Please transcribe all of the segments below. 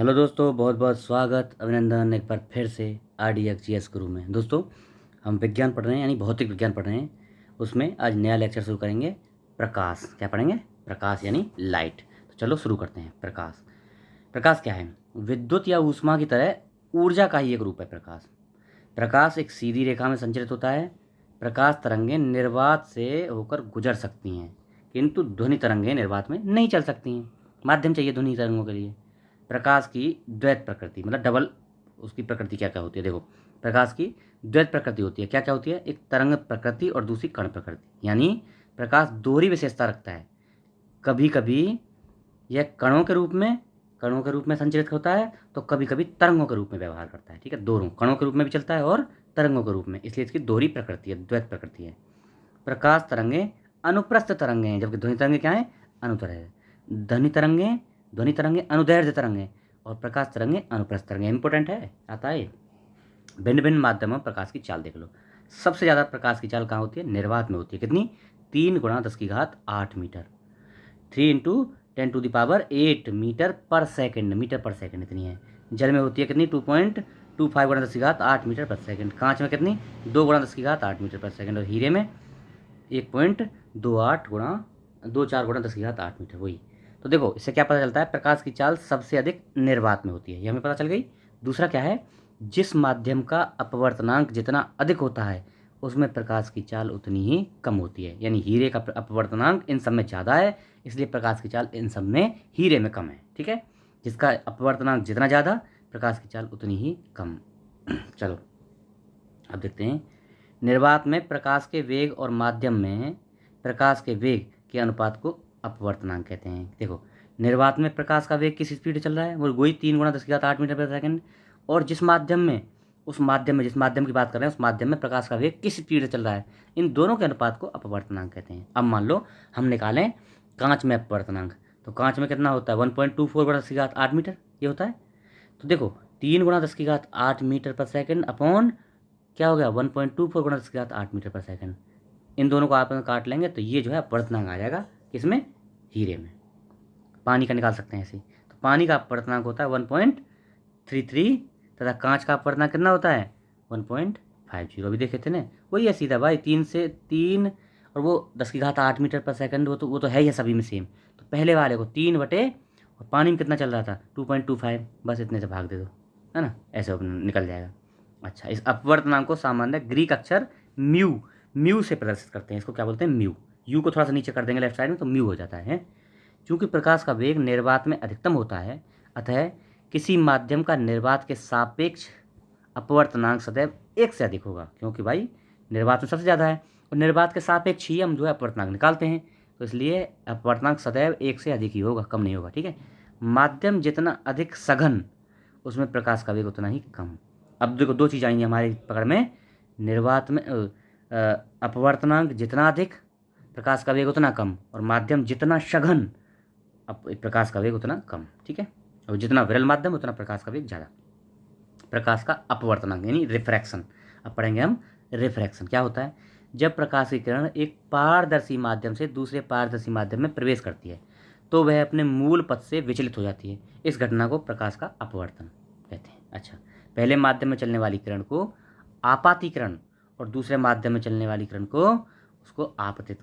Hello दोस्तों, बहुत बहुत स्वागत, अभिनंदन एक बार फिर से RDXGS गुरु में। दोस्तों, हम विज्ञान पढ़ रहे हैं, यानी भौतिक विज्ञान पढ़ रहे हैं। उसमें आज नया लेक्चर शुरू करेंगे। प्रकाश क्या पढ़ेंगे? प्रकाश यानी लाइट। तो चलो शुरू करते हैं। प्रकाश प्रकाश क्या है? विद्युत या ऊष्मा की तरह ऊर्जा का ही एक रूप है प्रकाश। प्रकाश एक सीधी रेखा में संचरित होता है। प्रकाश तरंगें निर्वात से होकर गुजर सकती हैं, किंतु ध्वनि तरंगें निर्वात में नहीं चल सकती हैं। माध्यम चाहिए ध्वनि तरंगों के लिए। प्रकाश की द्वैत प्रकृति मतलब डबल, उसकी प्रकृति क्या क्या होती है? देखो, प्रकाश की द्वैत प्रकृति होती है। क्या क्या होती है? एक तरंग प्रकृति और दूसरी कण प्रकृति। यानी प्रकाश दोहरी विशेषता रखता है। कभी कभी यह कणों के रूप में संचरित होता है, तो कभी कभी तरंगों के रूप में व्यवहार करता है। ठीक है, दोनों कणों के रूप में भी चलता है और तरंगों के रूप में, इसलिए इसकी दोहरी प्रकृति है, द्वैत प्रकृति है। प्रकाश तरंगे अनुप्रस्थ तरंगे हैं, जबकि ध्वनि तरंगे क्या है? अनुदैर्ध्य है। ध्वनि तरंगे अनुदैर्ध्य तरंगे और प्रकाश तरंगे अनुप्रस्थ तरंगे। इंपॉर्टेंट है, आता है। भिन्न भिन्न माध्यमों में प्रकाश की चाल देख लो। सबसे ज़्यादा प्रकाश की चाल कहाँ होती है? निर्वात में होती है। कितनी? 3 × 10⁸ मीटर। 3 × 10⁸ मीटर पर सेकंड इतनी है। जल में होती है कितनी? 2.25 × 10⁸ मीटर पर सेकंड। कांच में कितनी? 2 × 10⁸ मीटर पर सेकंड। और हीरे में 1.24 × 10⁸ मीटर। वही। तो देखो, इससे क्या पता चलता है? प्रकाश की चाल सबसे अधिक निर्वात में होती है, ये हमें पता चल गई। दूसरा क्या है? जिस माध्यम का अपवर्तनांक जितना अधिक होता है, उसमें प्रकाश की चाल उतनी ही कम होती है। यानी हीरे का अपवर्तनांक इन सब में ज़्यादा है, इसलिए प्रकाश की चाल इन सब में हीरे में कम है। ठीक है, जिसका अपवर्तनांक जितना ज़्यादा, प्रकाश की चाल उतनी ही कम। चलो अब देखते हैं। निर्वात में प्रकाश के वेग और माध्यम में प्रकाश के वेग के अनुपात को अपवर्तनांक कहते हैं। देखो, निर्वात में प्रकाश का वेग किस स्पीड से चल रहा है? वो वही 3 × 10⁸ मीटर पर सेकंड। और जिस माध्यम की बात कर रहे हैं, उस माध्यम में प्रकाश का वेग किस स्पीड से चल रहा है, इन दोनों के अनुपात को अपवर्तनांक कहते हैं। अब मान लो हम निकालें कांच में अपवर्तनांक, तो कांच में कितना होता है? 1.24 × 10⁸ मीटर, ये होता है। तो देखो, 3 × 10⁸ मीटर पर सेकंड अपॉन क्या हो गया? 1.24 × 10⁸ मीटर पर सेकंड। इन दोनों को आप काट लेंगे तो ये जो है अपवर्तनांक आ जाएगा। किसमें? हीरे में। पानी का निकाल सकते हैं ऐसे। तो पानी का अपवर्तनांक होता है 1.33, तथा कांच का अपवर्तनांक कितना होता है? 1.50। अभी देखे थे ना, वही है सीधा भाई। 3 और वो 10⁸ मीटर पर सेकंड, वो तो है ही सभी में सेम। तो पहले वाले को 3 बटे, और पानी में कितना चल रहा था? 2.25। बस इतने से भाग दे दो, है ना, ऐसे निकल जाएगा। अच्छा, इस अपवर्तनांक को सामान्य ग्रीक अक्षर म्यू म्यू से प्रदर्शित करते हैं। इसको क्या बोलते हैं? म्यू। यू को थोड़ा सा नीचे कर देंगे लेफ्ट साइड में, तो म्यू हो जाता है। चूंकि प्रकाश का वेग निर्वात में अधिकतम होता है, अतः किसी माध्यम का निर्वात के सापेक्ष अपवर्तनांक सदैव 1 से अधिक होगा। क्योंकि भाई निर्वात में सबसे ज़्यादा है, और निर्वात के सापेक्ष ही हम जो है अपवर्तनांक निकालते हैं, तो इसलिए अपवर्तनांक सदैव 1 से अधिक ही होगा, कम नहीं होगा। ठीक है, माध्यम जितना अधिक सघन, उसमें प्रकाश का वेग उतना ही कम। अब देखो, दो चीज़ आएंगी हमारी पकड़ में। निर्वात में अपवर्तनांक जितना अधिक, प्रकाश का वेग उतना कम, और माध्यम जितना सघन, प्रकाश का वेग उतना कम। ठीक है, और जितना विरल माध्यम, उतना प्रकाश का वेग ज़्यादा। प्रकाश का अपवर्तनांक यानी रिफ्रैक्शन। अब पढ़ेंगे हम रिफ्रैक्शन क्या होता है। जब प्रकाश की किरण एक पारदर्शी माध्यम से दूसरे पारदर्शी माध्यम में प्रवेश करती है, तो वह अपने मूल पथ से विचलित हो जाती है। इस घटना को प्रकाश का अपवर्तन कहते हैं। अच्छा, पहले माध्यम में चलने वाली किरण को आपातीकरण, और दूसरे माध्यम में चलने वाली किरण को उसको अपवर्तित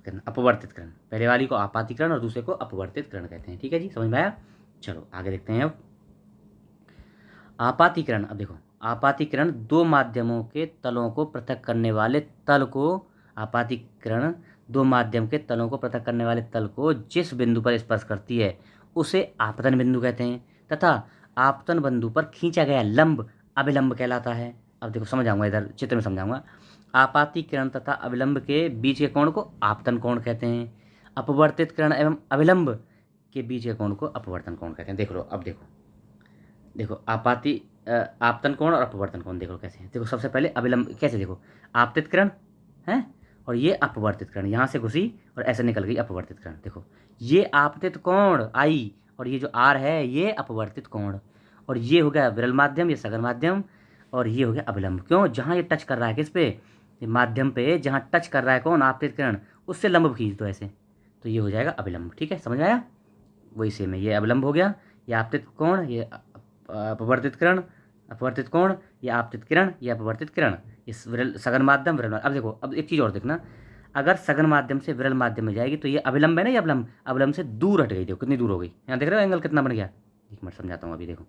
करण। पहले वाली को आपातीकरण और दूसरे को अपवर्तित करण कहते हैं। ठीक है जी, समझ में आया? चलो आगे देखते हैं। अब आपातीकरण। अब देखो, आपातीकरण दो माध्यमों के तलों को पृथक करने वाले तल को आपातीकरण दो माध्यम के तलों को पृथक करने वाले तल को जिस बिंदु पर स्पर्श करती है, उसे आपतन बिंदु कहते हैं, तथा आपतन बिंदु पर खींचा गया लंब अभिलंब कहलाता है। अब देखो, समझाऊंगा, इधर चित्र में समझाऊंगा। आपातीकरण तथा अभिलंब के बीच के कोण को आपतन कोण कहते हैं। अपवर्तित किरण एवं अभिलंब के बीच के कोण को अपवर्तन कोण कहते हैं। देख लो, अब देखो देखो आपतन कोण और अपवर्तन कोण देख लो कैसे है। देखो, सबसे पहले अभिलंब कैसे, देखो, आपतित किरण है और ये अपवर्तित किरण, यहाँ से घुसी और ऐसे निकल गई अपवर्तित किरण। देखो, ये आपतित कोण आई, और ये जो आर है ये अपवर्तित कोण, और ये हो गया विरल माध्यम, ये सघन माध्यम, और ये हो गया अभिलंब। क्यों? जहाँ ये टच कर रहा है किस पे? ये माध्यम पे जहाँ टच कर रहा है कौन? आपतित किरण, उससे लंब खींच दो ऐसे, तो ये हो जाएगा अभिलंब। ठीक है, समझ में आया? वही सेम है, ये अभिलंब हो गया, ये आपतित कोण, ये अपवर्तित किरण, अपवर्तित कोण, या आपतित किरण, या अपवर्तित किरण, इस विरल सघन माध्यम विरल। अब देखो, अब एक चीज़ और देखना, अगर सघन माध्यम से विरल माध्यम में जाएगी तो ये अभिलंब है ना, ये अवलंब, अवलंब से दूर हट गई। देखो कितनी दूर हो गई, यहाँ देख रहे हो एंगल कितना बन गया। एक मिनट समझाता हूँ अभी। देखो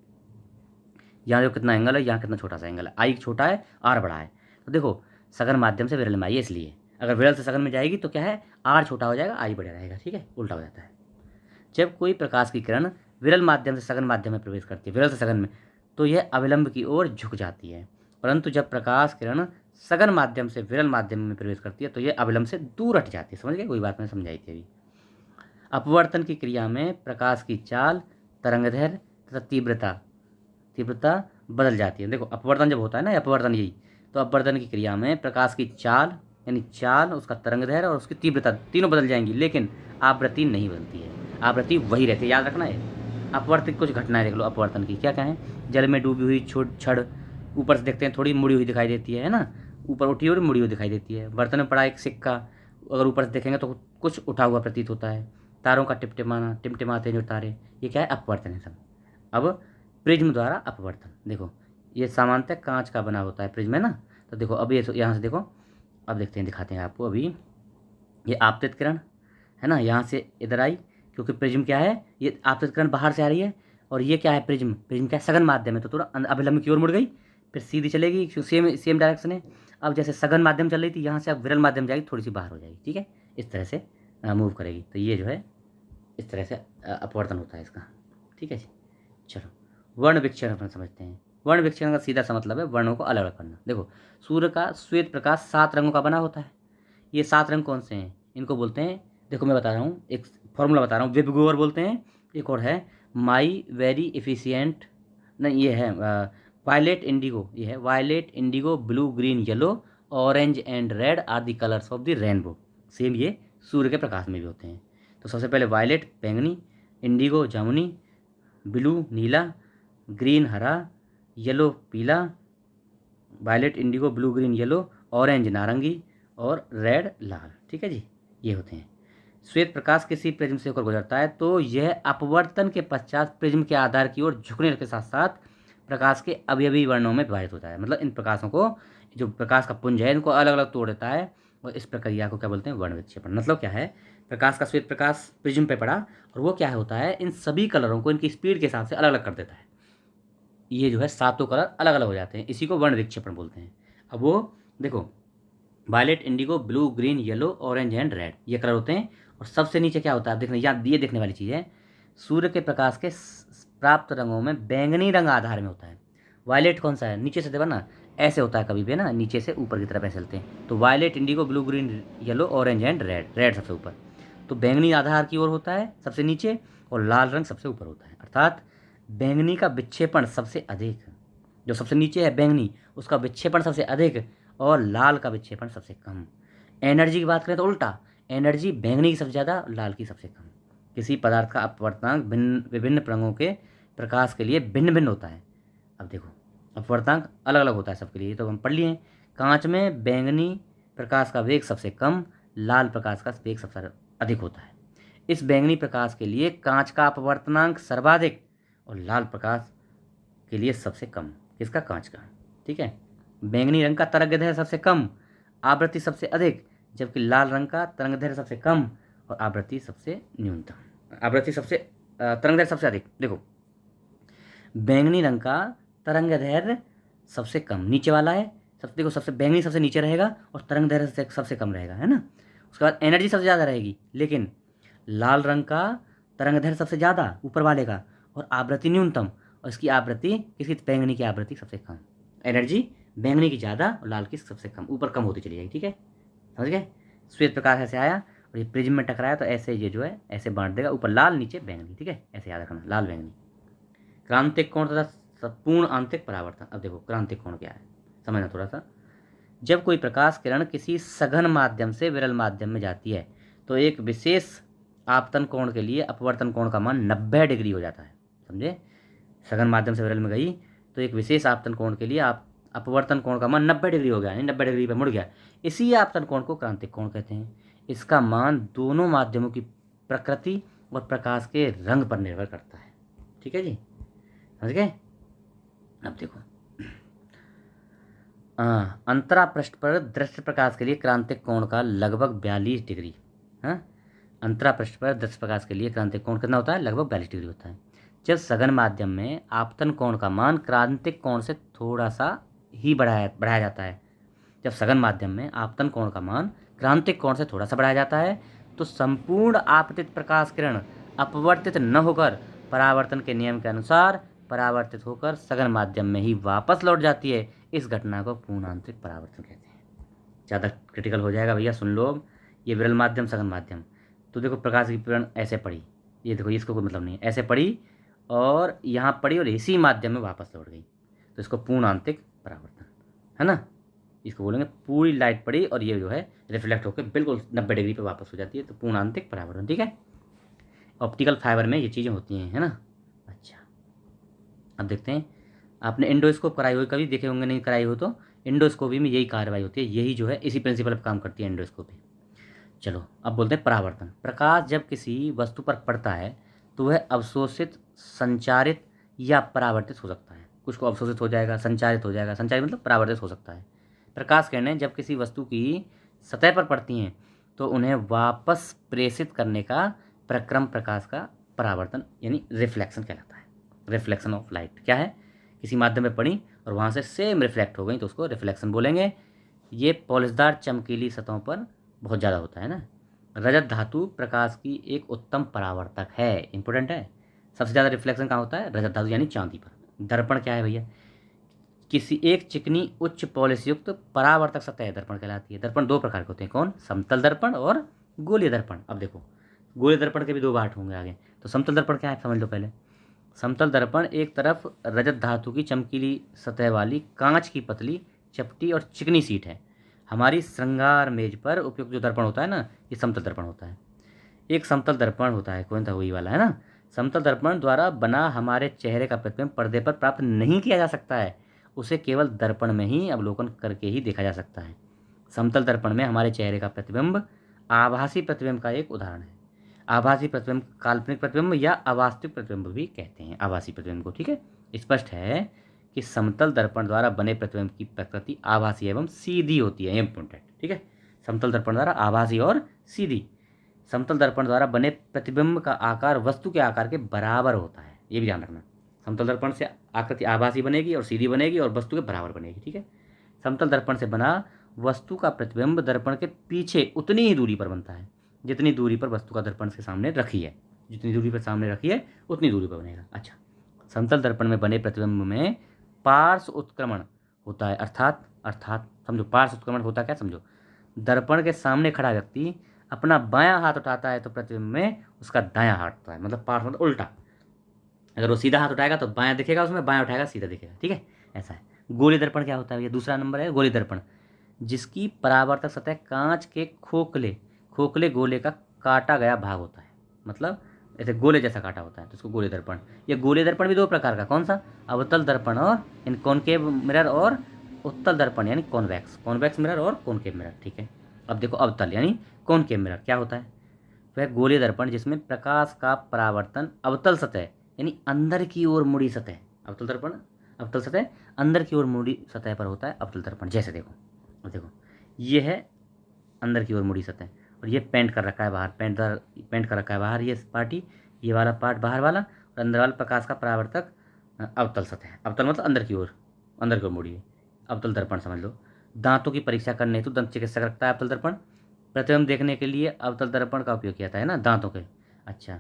यहाँ देखो कितना एंगल है, यहाँ कितना छोटा सा एंगल है, आई छोटा है, आर बड़ा है। तो देखो सघन माध्यम से विरल में आई है, इसलिए अगर विरल से सघन में जाएगी तो क्या है, आर छोटा हो जाएगा, आई बड़ा रहेगा। ठीक है, उल्टा हो जाता है। जब कोई प्रकाश की किरण विरल माध्यम से सघन माध्यम में प्रवेश करती है, विरल से सघन में, तो यह अविलंब की ओर झुक जाती है। परंतु जब प्रकाश किरण सघन माध्यम से विरल माध्यम में प्रवेश करती है तो यह अविलंब से दूर हट जाती है। समझ गए, कोई बात मैंने समझाई थी अभी। अपवर्तन की क्रिया में प्रकाश की चाल, तरंगदैर्घ्य तथा तीव्रता तीव्रता बदल जाती है। देखो अपवर्तन जब होता है ना, अपवर्तन यही, तो अपवर्तन की क्रिया में प्रकाश की चाल, यानी चाल, उसका तरंगदैर्घ्य और उसकी तीव्रता तीनों बदल जाएंगी, लेकिन आवृत्ति नहीं बदलती है, आवृत्ति वही रहती है। याद रखना है। अपवर्तित कुछ घटनाएं देख लो अपवर्तन की, क्या क्या है। जल में डूबी हुई छड़ ऊपर से देखते हैं थोड़ी मुड़ी हुई दिखाई देती है ना, ऊपर उठी हुई मुड़ी हुई दिखाई देती है। बर्तन में पड़ा एक सिक्का, अगर ऊपर से देखेंगे तो कुछ उठा हुआ प्रतीत होता है। तारों का टिमटिमाना, टिमटिमाते हैं जो तारे, ये क्या है, अपवर्तन है सब। अब प्रिज्म द्वारा अपवर्तन, देखो ये सामान्यतः कांच का बना होता है प्रिज्म, है ना। तो देखो अब ये यहाँ से देखो, अब देखते हैं, दिखाते हैं आपको अभी। ये आपतित किरण है ना, यहाँ से इधर आई, क्योंकि प्रिज्म क्या है, ये आपतित किरण बाहर से आ रही है, और ये क्या है, प्रिज्म, प्रिज्म क्या है, सघन माध्यम है, तो थोड़ा अभिलंब की ओर मुड़ गई, फिर सीधी चलेगी, सेम सेम डायरेक्शन है। अब जैसे सघन माध्यम चल रही थी, यहाँ से अब विरल माध्यम जाएगी, थोड़ी सी बाहर हो जाएगी। ठीक है, इस तरह से मूव करेगी। तो ये जो है इस तरह से अपवर्तन होता है इसका। ठीक है जी, चलो वर्ण विक्षेपण अपन समझते हैं। वर्ण विक्षेपण का सीधा सा मतलब है वर्णों को अलग अलग करना। देखो सूर्य का श्वेत प्रकाश 7 रंगों का बना होता है। ये 7 रंग कौन से हैं, इनको बोलते हैं, देखो मैं बता रहा हूँ, एक फॉर्मूला बता रहा हूँ, विबगोर बोलते हैं। एक और है माई वेरी इफिशियंट, नहीं ये है वायलेट इंडिगो, ये है violet indigo blue green yellow orange and red are the colours of the rainbow. Same ये सूर्य के प्रकाश में भी होते हैं। तो सबसे पहले वायलेट बैंगनी, इंडिगो जामुनी, ब्लू नीला, ग्रीन हरा, येलो पीला, violet indigo blue green yellow, orange नारंगी और रेड लाल। ठीक है जी, ये होते हैं। श्वेत प्रकाश किसी प्रिज्म से होकर गुजरता है तो यह अपवर्तन के पश्चात प्रिज्म के आधार की ओर झुकने के साथ साथ प्रकाश के अवयवी वर्णों में विभाजित होता है। मतलब इन प्रकाशों को, जो प्रकाश का पुंज है, इनको अलग अलग तोड़ देता है, और इस प्रक्रिया को क्या बोलते हैं, वर्ण विक्षेपण। मतलब क्या है, प्रकाश का श्वेत प्रकाश प्रिज्म पे पड़ा, और वो क्या होता है, इन सभी कलरों को इनकी स्पीड के हिसाब से अलग अलग कर देता है। ये जो है 7 कलर अलग अलग हो जाते हैं, इसी को वर्ण विक्षेपण बोलते हैं। अब वो देखो violet indigo blue green yellow orange and red, ये कलर होते हैं। और सबसे नीचे क्या होता है, आप देखना, यहाँ ये देखने वाली चीज़ है, सूर्य के प्रकाश के प्राप्त रंगों में बैंगनी रंग आधार में होता है। वायलेट कौन सा है, नीचे से देखो ना, ऐसे होता है कभी भी ना, नीचे से ऊपर की तरफ ऐसे चलते हैं। तो violet indigo blue green yellow orange and red, red सबसे ऊपर, तो बैंगनी आधार की ओर होता है सबसे नीचे, और लाल रंग सबसे ऊपर होता है। अर्थात बैंगनी का विक्षेपण सबसे अधिक, जो सबसे नीचे है बैंगनी, उसका विक्षेपण सबसे अधिक, और लाल का विक्षेपण सबसे कम। एनर्जी की बात करें तो उल्टा, एनर्जी बैंगनी की सबसे ज़्यादा, लाल की सबसे कम। किसी पदार्थ का अपवर्तनांक भिन्न विभिन्न रंगों के प्रकाश के लिए भिन्न भिन्न होता है। अब देखो अपवर्तनांक अलग अलग होता है सबके लिए, तो हम पढ़ लिए। कांच में बैंगनी प्रकाश का वेग सबसे कम, लाल प्रकाश का वेग सबसे अधिक होता है। इस बैंगनी प्रकाश के लिए कांच का अपवर्तनांक सर्वाधिक, और लाल प्रकाश के लिए सबसे कम। किसका, कांच का। ठीक है, बैंगनी रंग का तरंगदैर्घ्य सबसे कम, आवृत्ति सबसे अधिक, जबकि लाल रंग का तरंगदैर्घ्य सबसे कम और आवृत्ति सबसे न्यूनतम, आवृत्ति सबसे तरंगदैर्घ्य सबसे अधिक। देखो बैंगनी रंग का तरंगदैर्घ्य सबसे कम, नीचे वाला है, सबसे देखो, सबसे बैंगनी सबसे नीचे रहेगा और तरंगदैर्घ्य सबसे कम रहेगा, है ना। उसके बाद एनर्जी सबसे ज़्यादा रहेगी, लेकिन लाल रंग का तरंगदैर्घ्य सबसे ज़्यादा ऊपर वाले का, और आवृत्ति न्यूनतम, और इसकी आवृत्ति, किसी बैंगनी की आवृत्ति सबसे कम। एनर्जी बैंगनी की ज़्यादा और लाल की सबसे कम, ऊपर कम होती चली जाएगी। ठीक है, समझ गए। श्वेत प्रकाश ऐसे आया और ये प्रिज्म में टकराया, तो ऐसे ये जो है ऐसे बांट देगा, ऊपर लाल नीचे बैंगनी। ठीक है, ऐसे याद रखना, लाल बैंगनी। क्रांतिक कोण तथा पूर्ण आंतरिक परावर्तन। अब देखो क्रांतिक कोण क्या है, समझना थोड़ा सा। जब कोई प्रकाश किरण किसी सघन माध्यम से विरल माध्यम में जाती है तो एक विशेष आपतन कोण के लिए अपवर्तन कोण का मान 90 डिग्री हो जाता है। समझे, सघन माध्यम से विरल में गई तो एक विशेष आपतन कोण के लिए अपवर्तन कोण का मान 90 डिग्री हो गया, यानी 90 डिग्री पर मुड़ गया। इसी आपतन कोण को क्रांतिक कोण कहते हैं। इसका मान दोनों माध्यमों की प्रकृति और प्रकाश के रंग पर निर्भर करता है। ठीक है जी, समझ गए। अब देखो, अंतरा पृष्ठ पर दृश्य प्रकाश के लिए क्रांतिक कोण का लगभग 42 डिग्री। हाँ, अंतरा पृष्ठ पर दृश्य प्रकाश के लिए क्रांतिक कोण कितना होता है? लगभग 42 डिग्री होता है। जब सघन माध्यम में आपतन कोण का मान क्रांतिक कोण से थोड़ा सा ही बढ़ाया बढ़ाया जाता है, जब सघन माध्यम में आपतन कोण का मान क्रांतिक कोण से थोड़ा सा बढ़ाया जाता है, तो संपूर्ण आपतित प्रकाश किरण अपवर्तित न होकर परावर्तन के नियम के अनुसार परावर्तित होकर सघन माध्यम में ही वापस लौट जाती है। इस घटना को पूर्ण आंतरिक परावर्तन कहते हैं। ज़्यादा क्रिटिकल हो जाएगा भैया, सुन लो। ये विरल माध्यम, सघन माध्यम। तो देखो, प्रकाश की किरण ऐसे पड़ी, ये देखो, इसको कोई मतलब नहीं है, ऐसे पड़ी और यहाँ पड़ी और इसी माध्यम में वापस लौट गई, तो इसको पूर्ण आंतरिक परावर्तन है ना। इसको बोलेंगे पूरी लाइट पड़ी और ये जो है रिफ्लेक्ट होकर बिल्कुल 90 डिग्री पे वापस हो जाती है, तो पूर्ण आंतरिक परावर्तन। ठीक है, ऑप्टिकल फाइबर में ये चीज़ें होती हैं, है ना। अच्छा, अब देखते हैं, आपने इंडोस्कोप कराई हो कभी, देखे होंगे, नहीं कराई हो तो इंडोस्कोपी में यही कार्रवाई होती है, यही जो है इसी प्रिंसिपल पर काम करती है इंडोस्कोपी। चलो अब बोलते हैं परावर्तन। प्रकाश जब किसी वस्तु पर पड़ता है तो वह अवशोषित, संचारित या परावर्तित हो सकता है। कुछ को अवशोषित हो जाएगा, संचारित हो जाएगा, संचारित मतलब परावर्तित हो सकता है। प्रकाश किरणें जब किसी वस्तु की सतह पर पड़ती हैं तो उन्हें वापस प्रेषित करने का प्रक्रम प्रकाश का परावर्तन यानी रिफ्लेक्शन कहलाता है। रिफ्लेक्शन ऑफ लाइट क्या है? किसी माध्यम में पड़ी और वहाँ से सेम रिफ्लेक्ट हो गई तो उसको रिफ्लेक्शन बोलेंगे। ये पॉलिशदार चमकीली सतहों पर बहुत ज़्यादा होता है ना। रजत धातु प्रकाश की एक उत्तम परावर्तक है, इंपॉर्टेंट है। सबसे ज़्यादा रिफ्लेक्शन कहाँ होता है? रजत धातु यानी चांदी पर। दर्पण क्या है भैया? किसी एक चिकनी उच्च पॉलिश युक्त परावर्तक सतह दर्पण कहलाती है। दर्पण दो प्रकार के होते हैं, कौन? समतल दर्पण और गोलीय दर्पण। अब देखो, गोलीय दर्पण के भी दो पार्ट होंगे आगे। तो समतल दर्पण क्या है समझ लो पहले। समतल दर्पण एक तरफ रजत धातु की चमकीली सतह वाली कांच की पतली, चपटी और चिकनी सीट है। हमारी श्रृंगार मेज पर उपयुक्त जो दर्पण होता है ना, ये समतल दर्पण होता है। एक समतल दर्पण होता है, कौन था? वही वाला है ना। समतल दर्पण द्वारा बना हमारे चेहरे का प्रतिबिंब पर्दे पर प्राप्त नहीं किया जा सकता है, उसे केवल दर्पण में ही अवलोकन करके ही देखा जा सकता है। समतल दर्पण में हमारे चेहरे का प्रतिबिंब आभासी प्रतिबिंब का एक उदाहरण है। आभासी प्रतिबिंब काल्पनिक प्रतिबिंब या अवास्तविक प्रतिबिंब भी कहते हैं आभासी प्रतिबिंब को। ठीक है, स्पष्ट है कि समतल दर्पण द्वारा बने प्रतिबिंब की प्रकृति आभासी एवं सीधी होती है, इंपॉर्टेंट। ठीक है, समतल दर्पण द्वारा आभासी और सीधी। समतल दर्पण द्वारा बने प्रतिबिंब का आकार वस्तु के आकार के बराबर होता है, ये भी ध्यान रखना। समतल दर्पण से आकृति आभासी बनेगी और सीधी बनेगी और वस्तु के बराबर बनेगी। ठीक है, समतल दर्पण से बना वस्तु का प्रतिबिंब दर्पण के पीछे उतनी ही दूरी पर बनता है जितनी दूरी पर वस्तु का दर्पण के सामने रखी है। जितनी दूरी पर सामने रखी है उतनी दूरी पर बनेगा। अच्छा, समतल दर्पण में बने प्रतिबिंब में पार्श्व उत्क्रमण होता है, अर्थात अर्थात समझो, पार्श्व उत्क्रमण होता क्या समझो। दर्पण के सामने खड़ा व्यक्ति अपना बायां हाथ उठाता है तो प्रतिबिंब में उसका दायां हाथ होता है, मतलब पार्श्व मतलब उल्टा। अगर वो सीधा हाथ उठाएगा तो बायां दिखेगा उसमें, बायां उठाएगा सीधा दिखेगा। ठीक है, ऐसा है। गोली दर्पण क्या होता है? ये दूसरा नंबर है, गोली दर्पण, जिसकी परावर्तक सतह कांच के खोखले खोखले गोले का काटा गया भाग होता है, मतलब ऐसे गोले जैसा काटा होता है, तो इसको गोले दर्पण। ये गोले दर्पण भी दो प्रकार का, कौन सा? अवतल दर्पण और इन कॉनकेव मिरर, और उत्तल दर्पण यानी कॉन्वेक्स, कॉन्वेक्स मिरर और कॉनकेव मिरर। ठीक है, अब देखो, अवतल यानी कॉनकेव मिरर क्या होता है? वह गोलीय दर्पण जिसमें प्रकाश का परावर्तन अवतल सतह यानी अंदर की ओर मुड़ी सतह, अवतल दर्पण अवतल सतह अंदर की ओर मुड़ी सतह पर होता है अवतल दर्पण। जैसे देखो, अब देखो, ये है अंदर की ओर मुड़ी सतह और ये पेंट कर रखा है बाहर, पेंट कर रखा है बाहर ये पार्टी, ये वाला पार्ट बाहर वाला, और अंदर वाला प्रकाश का परावर्तक अवतल सतह। अवतल मतलब अंदर की ओर, अंदर की ओर मुड़ी है, अवतल दर्पण समझ लो। दांतों की परीक्षा करने हेतु दंत चिकित्सक रखता है अवतल दर्पण। प्रतिबिंब देखने के लिए अवतल दर्पण का उपयोग किया जाता है ना, दांतों के। अच्छा,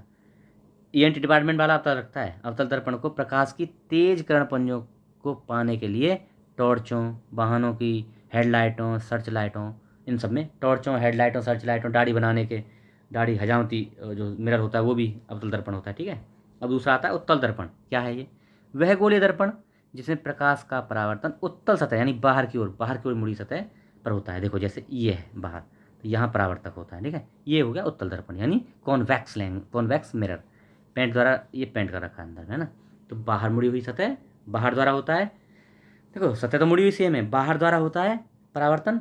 ईएनटी डिपार्टमेंट वाला अवतल रखता है अवतल दर्पण को प्रकाश की तेज किरण पुंजों को पाने के लिए टॉर्चों, वाहनों की हेडलाइटों, सर्च लाइटों, इन सब में टॉर्चों, हेडलाइटों, सर्च लाइटों, दाढ़ी बनाने के, दाढ़ी हजामती जो मिरर होता है वो भी अवतल दर्पण होता है। ठीक है, अब दूसरा आता है उत्तल दर्पण। क्या है ये? वह गोलीय दर्पण जिसमें प्रकाश का परावर्तन उत्तल सतह यानी बाहर की ओर मुड़ी सतह पर होता है। देखो, जैसे ये है बाहर, तो यहाँ परावर्तक होता है। ठीक है, ये हो गया उत्तल दर्पण यानी कॉन्वेक्स मिरर। पेंट द्वारा ये पेंट कर रखा है अंदर में, है ना। तो बाहर मुड़ी हुई सतह बाहर द्वारा होता है, देखो सतह तो मुड़ी हुई सेम है, बाहर द्वारा होता है परावर्तन,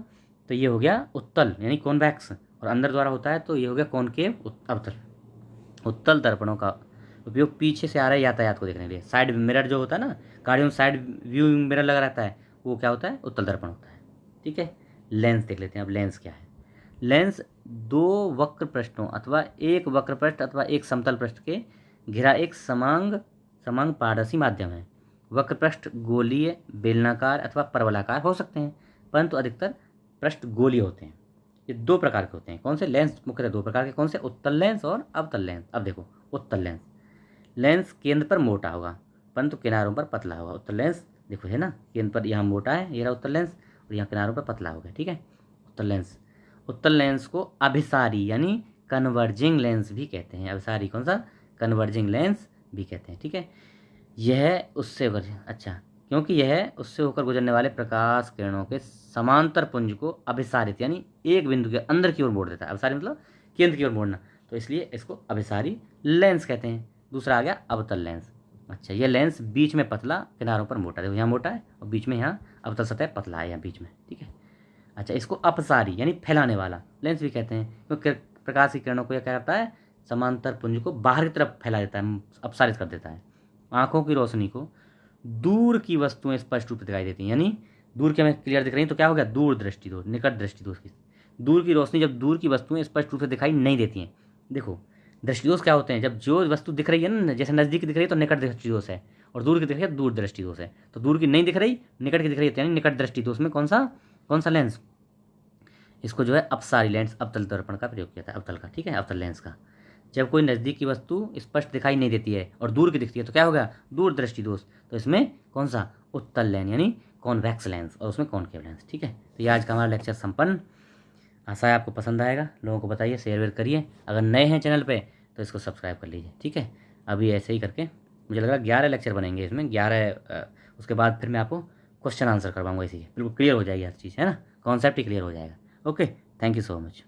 तो ये हो गया उत्तल यानी कॉन्वेक्स, और अंदर द्वारा होता है तो ये हो गया कॉनकेव अवतल। उत्तल दर्पणों का उपयोग पीछे से आ रहे यातायात को देखने के लिए। साइड मिरर जो होता है ना, गाड़ियों में साइड व्यू मिरर लगा रहता है, वो क्या होता है, उत्तल दर्पण होता है। ठीक है, लेंस देख लेते हैं अब लेंस क्या है। लेंस दो वक्र पृष्ठों अथवा एक वक्र पृष्ठ अथवा एक समतल पृष्ठ के घिरा एक समांग पारदर्शी माध्यम है। वक्र पृष्ठ गोलीय, बेलनाकार अथवा परवलाकार हो सकते हैं, परंतु अधिकतर पृष्ठ गोलीय होते हैं। ये दो प्रकार के होते हैं। कौन से लेंस? मुख्यतः दो प्रकार के। कौन से? उत्तल लेंस और अवतल लेंस। अब देखो, उत्तल लेंस, लेंस केंद्र पर मोटा होगा परंतु किनारों पर पतला होगा। उत्तल लेंस देखो है ना, केंद्र पर यहाँ मोटा है, ये रहा उत्तल लेंस, और यहाँ किनारों पर पतला होगा। ठीक है, उत्तल लेंस। उत्तल लेंस को अभिसारी यानी कन्वर्जिंग लेंस भी कहते हैं। अभिसारी कौन सा? कन्वर्जिंग लेंस भी कहते हैं। ठीक है, यह उससे होकर, अच्छा, क्योंकि यह उससे होकर गुजरने वाले प्रकाश किरणों के समांतर पुंज को अभिसारित यानी एक बिंदु के अंदर की ओर मोड़ देता है। अभिसारी मतलब केंद्र की ओर मोड़ना, तो इसलिए इसको अभिसारी लेंस कहते हैं। दूसरा आ गया अवतल लेंस। अच्छा, ये लेंस बीच में पतला, किनारों पर मोटा। देखो यहाँ मोटा है और बीच में यहाँ अवतल सतह पतला है यहाँ बीच में। ठीक है, अच्छा, इसको अपसारी यानी फैलाने वाला लेंस भी कहते हैं, क्योंकि प्रकाश की किरणों को यह क्या करता है, समांतर पुंज को बाहर की तरफ फैला देता है, अपसारित कर देता है। आँखों की रोशनी को दूर की वस्तुएं स्पष्ट रूप से दिखाई देती हैं, यानी दूर की हमें क्लियर दिख रही हैं, तो क्या हो गया, दूर दृष्टि दोष, निकट दृष्टि दोष की। दूर की रोशनी, जब दूर की वस्तुएं स्पष्ट रूप से दिखाई नहीं देती हैं। देखो, दृष्टि दोष क्या होते हैं, जब जो वस्तु दिख रही है ना, जैसे नज़दीक की दिख रही है तो निकट दृष्टि दोष है, और दूर की दिख रही है दूर दृष्टि दोष है। तो दूर की नहीं दिख रही, निकट की दिख रही है, यानी निकट दृष्टि दोष में कौन सा लेंस, इसको जो है अपसारी लेंस, अवतल दर्पण का प्रयोग किया था, अवतल का। ठीक है, अवतल लेंस का। जब कोई नज़दीक की वस्तु स्पष्ट दिखाई नहीं देती है और दूर की दिखती है तो क्या होगा, दूर दृष्टि दोष। तो इसमें कौन सा, उत्तल लेंस यानी कॉन्वेक्स लेंस, और उसमें कॉनकेव लेंस। ठीक है, तो ये आज का हमारा लेक्चर संपन्न। आशा है आपको पसंद आएगा। लोगों को बताइए, शेयर वेयर करिए। अगर नए हैं चैनल पे तो इसको सब्सक्राइब कर लीजिए। ठीक है, अभी ऐसे ही करके मुझे लग रहा है 11 लेक्चर बनेंगे इसमें, 11। उसके बाद फिर मैं आपको क्वेश्चन आंसर करवाऊंगा, इसी बिल्कुल क्लियर हो जाएगी हर चीज़, है ना, कॉन्सेप्ट ही क्लियर हो जाएगा। Okay, thank you so much.